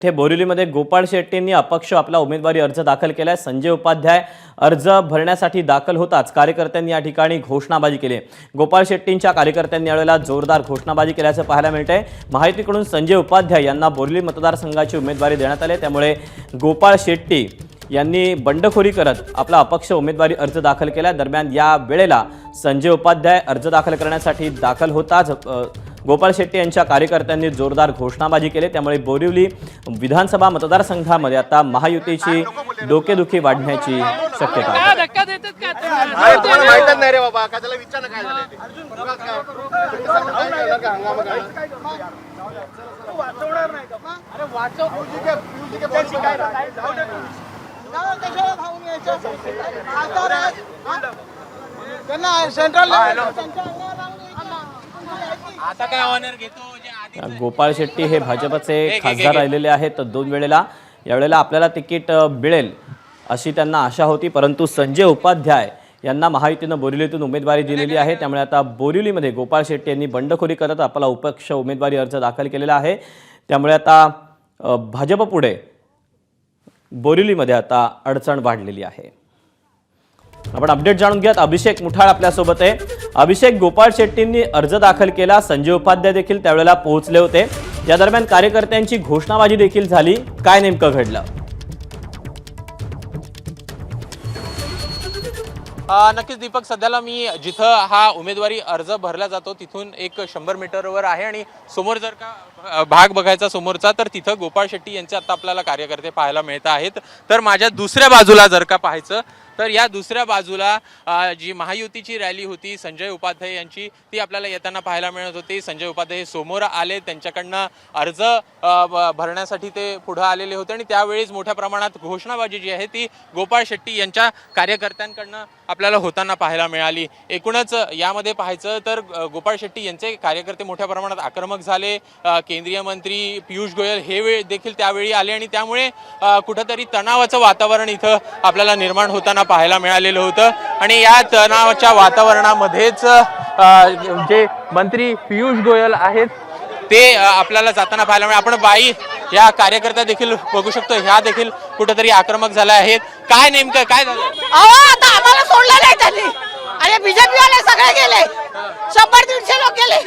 ते बोरिवलीमध्ये गोपाळ शेट्टींनी अपक्ष आपला उमेदवारी अर्ज दाखल केलाय। संजय उपाध्याय अर्ज भरण्यासाठी दाखल होताच कार्यकर्त्यांनी या ठिकाणी घोषणाबाजी केली। गोपाळ शेट्टींच्या कार्यकर्त्यांनी यावेळेला जोरदार घोषणाबाजी केल्याचं पाहायला मिळतंय। महायुतीकडून संजय उपाध्याय यांना बोरिवली मतदारसंघाची उमेदवारी देण्यात आली, त्यामुळे गोपाळ शेट्टी यांनी बंडखोरी करत आपला अपक्ष उमेदवारी अर्ज दाखल केला। दरम्यान या वेळेला संजय उपाध्याय अर्ज दाखल करण्यासाठी दाखल होताच गोपाळ शेट्टी यांच्या कार्यकर्त्यांनी जोरदार घोषणाबाजी केली, त्यामुळे बोरिवली विधानसभा मतदारसंघामध्ये आता महायुतीची डोकेदुखी वाढण्याची शक्यता आहे। गोपाळ शेट्टी हे भाजपचे खासदार राहिलेले आहेत 2 वेळेला। यावेळेला आपल्याला तिकीट मिळेल अशी त्यांना आशा होती, परंतु संजय उपाध्याय यांना महायुतीनं बोरिवलीतून उमेदवारी दिलेली आहे, त्यामुळे आता बोरिवलीमध्ये गोपाळ शेट्टी यांनी बंडखोरी करत आपला अपक्ष उमेदवारी अर्ज दाखल केलेला आहे। त्यामुळे आता भाजपपुढे बोरिवलीमध्ये आता अडचण वाढलेली आहे। आपण अपडेट जाणून घेऊयात। अभिषेक मुठाळ आपल्यासोबत आहे। अभिषेक, गोपाळ शेट्टींनी अर्ज दाखल केला, संजय उपाध्याय देखील त्यावेळेला पोहोचले होते, या दरम्यान कार्यकर्त्यांची घोषणाबाजी देखील झाली, काय नेमकं घडलं? नक्कीच दीपक, सध्याला मी जिथं हा उमेदवारी अर्ज भरला जातो तिथून एक 100 मीटरवर आहे आणि समोर जर का भाग बघायचा समोरचा तर तिथं गोपाळ शेट्टी यांचे आता आपल्याला कार्यकर्ते पाहायला मिळत आहेत। तर माझ्या दुसऱ्या बाजूला जर का पाहायचं तर या दुसऱ्या बाजूला जी महायुतीची रॅली होती संजय उपाध्याय यांची, ती आपल्याला येताना पाहायला मिळत होती। संजय उपाध्याय समोर आले, त्यांच्याकडनं अर्ज भरण्यासाठी ते पुढे आलेले होते आणि त्यावेळेस मोठ्या प्रमाणात घोषणाबाजी जी आहे ती गोपाळ शेट्टी यांच्या कार्यकर्त्यांकडनं आपल्याला होताना पाहायला मिळाली। एकूणच यामध्ये पाहायचं तर गोपाळ शेट्टी यांचे कार्यकर्ते मोठ्या प्रमाणात आक्रमक झाले। केंद्रीय मंत्री पियुष गोयल हे देखील त्यावेळी आले आणि त्यामुळे कुठेतरी तणावाचं वातावरण इथं आपल्याला निर्माण होताना पाहायला मिळालेलं होतं आणि या तणावाच्या वातावरणामध्येच जे मंत्री पियुष गोयल आहेत ते आपल्याला जाताना पाहायला मिळाले। आपण बाई या कार्यकर्त्या देखील बघू शकतो, ह्या देखील कुठेतरी आक्रमक झाल्या आहेत। काय नेमकं काय झालं? आता आम्हाला सोडलं नाही त्यांनी, अरे बीजेपी वाले सगळे गेले, 100-150 लोक गेले,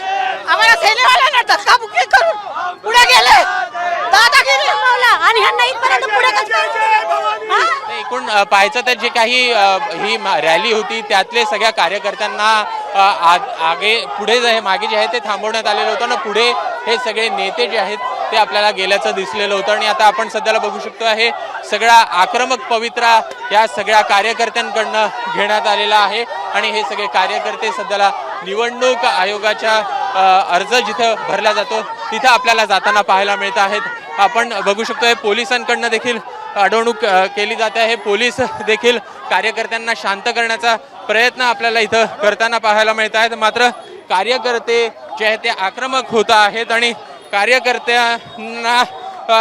आम्हाला सेनेवाल्यांना धक्काबुक्की करून पुढे गेले, दादागिरी आणि ह्यांना इथपर्यंत पुढे एकूण पाहायचं तर जे काही ही रॅली होती त्यातले सगळ्या कार्यकर्त्यांना मागे जे आहे ते थांबवण्यात आलेलं होतं ना, पुढे हे सगळे नेते जे आहेत ते आपल्याला गेल्याचं दिसलेलं होतं आणि आता आपण सध्याला बघू शकतो आहे सगळा आक्रमक पवित्रा या सगळ्या कार्यकर्त्यांकडनं घेण्यात आलेला आहे आणि हे सगळे कार्यकर्ते सध्याला निवडणूक आयोगाच्या अर्ज जिथं भरला जातो तिथं आपल्याला जाताना पाहायला मिळत आहेत। आपण बघू शकतोय पोलिसांकडनं देखील अडवणूक केली जाते आहे। पोलीस देखील कार्यकर्त्यांना शांत करण्याचा प्रयत्न आपल्याला इथं करताना पाहायला मिळत आहेत, मात्र कार्यकर्ते जे आहेत ते आक्रमक होत आहेत आणि कार्यकर्त्यांना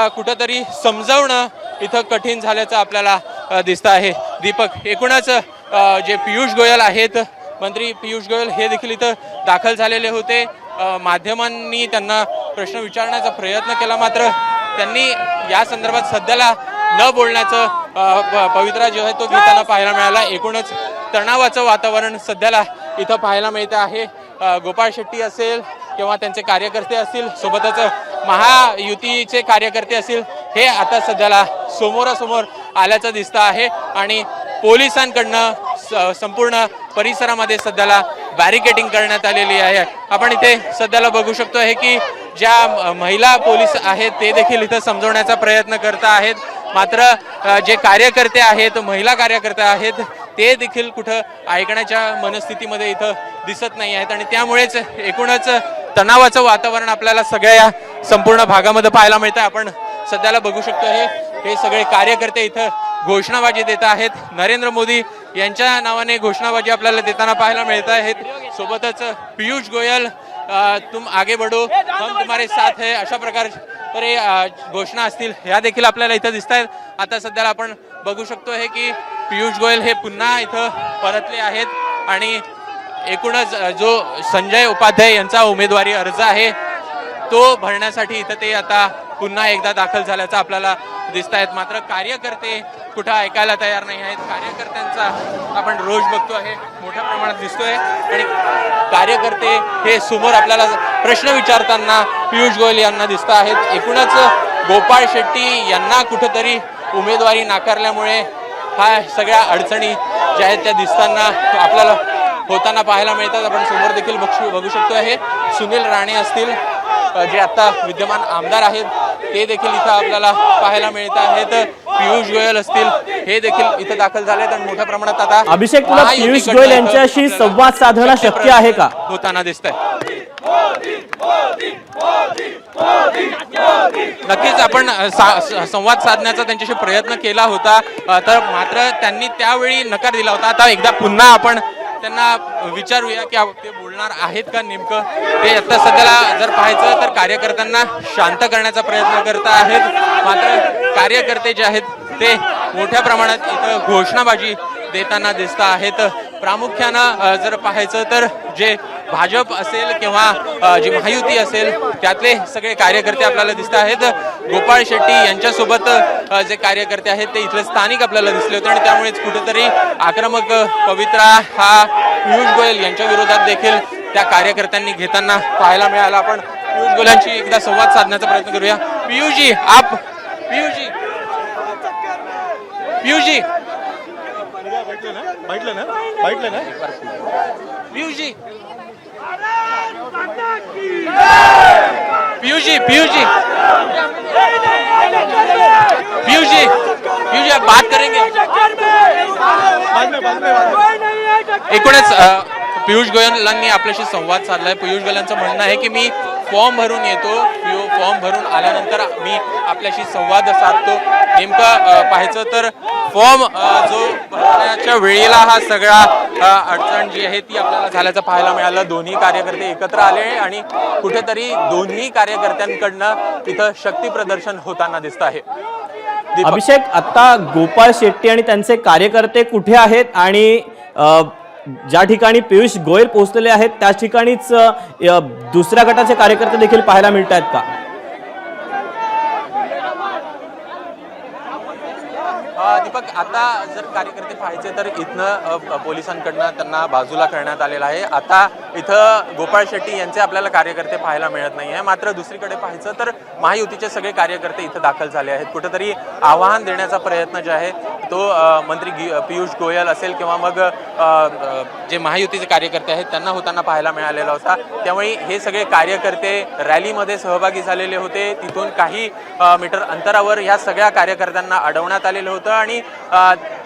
कुठंतरी समजावणं इथं कठीण झाल्याचं आपल्याला दिसतं आहे। दीपक, एकूणच जे पियुष गोयल आहेत, मंत्री पियुष गोयल हे देखील इथं दाखल झालेले होते। माध्यमांनी त्यांना प्रश्न विचारण्याचा प्रयत्न केला, मात्र त्यांनी या संदर्भात सध्याला न बोलण्याचं पवित्रा जो आहे तो घेताना पाहायला मिळाला। एकूणच तणावाचं वातावरण सध्याला इथं पाहायला मिळतं आहे। गोपाळ शेट्टी असेल किंवा त्यांचे कार्यकर्ते असतील, सोबतच महायुतीचे कार्यकर्ते असतील, हे आता सध्याला समोरासमोर आल्याचं दिसतं आहे आणि पोलिसांकडनं संपूर्ण परिसरामध्ये सध्याला बॅरिकेडिंग करण्यात आलेली आहे। आपण इथे सध्याला बघू शकतो आहे की ज्या महिला पोलीस आहेत ते देखील इथं समजवण्याचा प्रयत्न करत आहेत, मात्र जे कार्यकर्ते आहेत, महिला कार्यकर्ते आहेत, ते देखील कुठं ऐकण्याच्या मनस्थितीमध्ये इथं दिसत नाही आहेत आणि त्यामुळेच एकूणच तणावाचं वातावरण आपल्याला सगळ्या या संपूर्ण भागामध्ये पाहायला मिळतं। आपण सध्याला बघू शकतो हे सगळे कार्यकर्ते इथं घोषणाबाजी देत आहेत। नरेंद्र मोदी यांच्या नावाने घोषणाबाजी आपल्याला देताना पाहायला मिळत आहेत। सोबतच पियुष गोयल तुम आगे बढ़ो हम तुम्हारे साथ है अशा प्रकारे घोषणा असतील ह्या देखील आपल्याला इथं दिसत आहेत। आता सध्याला आपण बघू शकतो हे की पियुष गोयल हे पुन्हा इथं परतले आहेत आणि एकूणच जो संजय उपाध्याय यांचा उमेदवारी अर्ज आहे तो भरण्यासाठी इथं ते आता पुन्हा एकदा दाखल झाल्याचं आपल्याला दिसत आहेत. मात्र कार्यकर्ते कुठं ऐकायला तयार नाही आहेत. कार्यकर्त्यांचा आपण रोष बघतो आहे, मोठ्या प्रमाणात दिसतोय आणि कार्यकर्ते हे समोर आपल्याला प्रश्न विचारताना पियुष गोयल यांना दिसत आहेत. एकूणच गोपाळ शेट्टी यांना कुठंतरी उमेदवारी नाकारल्यामुळे हा सगळ्या अडचणी ज्या आहेत त्या दिसताना आपल्याला होताना पाहायला मिळतात. आपण समोर देखील बघू शकतो आहे. सुनील राणे असतील जे आता विद्यमान आमदार आहेत ते देखील इथं आपल्याला पाहायला मिळत आहेत. पियुष गोयल असतील हे देखील इथं दाखल झाले आणि मोठ्या प्रमाणात आता अभिषेक, तुला पियुष गोयल यांच्याशी संवाद साधणं शक्य आहे का? होताना दिसत आहे. नक्कीच आपण संवाद साधण्याचा त्यांच्याशी प्रयत्न केला होता, तर मात्र त्यांनी त्यावेळी नकार दिला होता. आता एकदा पुन्हा आपण त्यांना विचारूया की ते बोलणार आहेत का नेमकं. ते आता सध्याला जर पाहायचं तर कार्यकर्त्यांना शांत करण्याचा प्रयत्न करत आहेत. मात्र कार्यकर्ते जे आहेत ते मोठ्या प्रमाणात इथं घोषणाबाजी देताना दिसत आहेत. प्रामुख्यानं जर पाहायचं तर जे भाजप असेल किंवा जी महायुती असेल त्यातले सगळे कार्यकर्ते आपल्याला दिसत आहेत. गोपाळ शेट्टी यांच्यासोबत जे कार्यकर्ते आहेत ते इथले स्थानिक आपल्याला दिसले होते आणि त्यामुळेच कुठेतरी आक्रमक पवित्रा हा पियुष गोयल यांच्या विरोधात देखील त्या कार्यकर्त्यांनी घेताना पाहायला मिळाला. आपण पियुष गोयलांशी एकदा संवाद साधण्याचा प्रयत्न करूया. पियुषजी पियुषजी आप बात करेंगे. एकूणच पियुष गोयलांनी आपल्याशी संवाद साधलाय. पियुष गोयलांचं म्हणणं आहे की मी फॉर्म भरून येतो, फॉर्म भरून आल्यानंतर मी आपल्याशी संवाद साधतो. नेमकं पाहायचं तर फॉर्म जो भरण्याच्या वेळेला हा सगळा अडचण जी आहे ती आपल्याला झाल्याचं पाहायला मिळालं. दोन्ही कार्यकर्ते एकत्र आले आणि कुठेतरी दोन्ही कार्यकर्त्यांकडनं तिथं शक्ती प्रदर्शन होताना दिसत आहे. अभिषेक, आता गोपाळ शेट्टी आणि त्यांचे कार्यकर्ते कुठे आहेत आणि ज्या ठिकाणी पियुष गोयल पोहोचलेले आहेत त्याच ठिकाणीच दुसऱ्या गटाचे कार्यकर्ते देखील पाहायला मिळत आहेत का? दीपक, आता जर कार्यकर्ते पाहायचे तर इथनं पोलिसांकडनं त्यांना बाजूला करण्यात आलेलं आहे. आता इथं गोपाळ शेट्टी यांचे आपल्याला कार्यकर्ते पाहायला मिळत नाही आहे. मात्र दुसरीकडे पाहायचं तर महायुतीचे सगळे कार्यकर्ते इथं दाखल झाले आहेत. कुठेतरी आवाहन देण्याचा प्रयत्न जे आहे तो मंत्री पियुष गोयल असेल किंवा मग जे महायुतीचे कार्यकर्ते आहेत त्यांना होताना पाहायला मिळालेला होता. त्यामुळे हे सगळे कार्यकर्ते रॅलीमध्ये सहभागी झालेले होते. तिथून काही मीटर अंतरावर या सगळ्या कार्यकर्त्यांना अडवण्यात आलेलं होतं आणि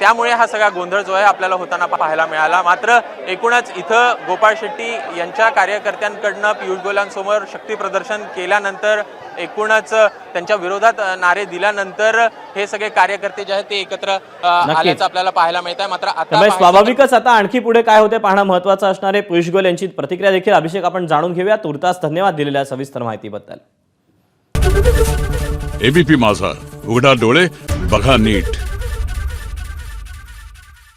त्यामुळे हा सगळा गोंधळ जो आहे आपल्याला होताना पाहायला मिळाला. मात्र एकूणच इथं गोपाळ शेट्टी यांच्या कार्यकर्त्यांकडनं पियुष गोयलांसमोर शक्ती प्रदर्शन केल्यानंतर एकूणच त्यांच्या विरोधात नारे दिल्यानंतर हे सगळे कार्यकर्ते जे आहेत ते एकत्र आल्याचं आपल्याला पाहायला मिळत आहे. मात्र आता स्वाभाविकच आता आणखी पुढे काय होते पाहणं महत्त्वाचं असणार आहे. पियुष गोयल यांची प्रतिक्रिया देखील अभिषेक आपण जाणून घेऊया. तुर्तास धन्यवाद दिलेल्या सविस्तर माहितीबद्दल. एबीपी माझा, उघडा डोळे बघा नीट.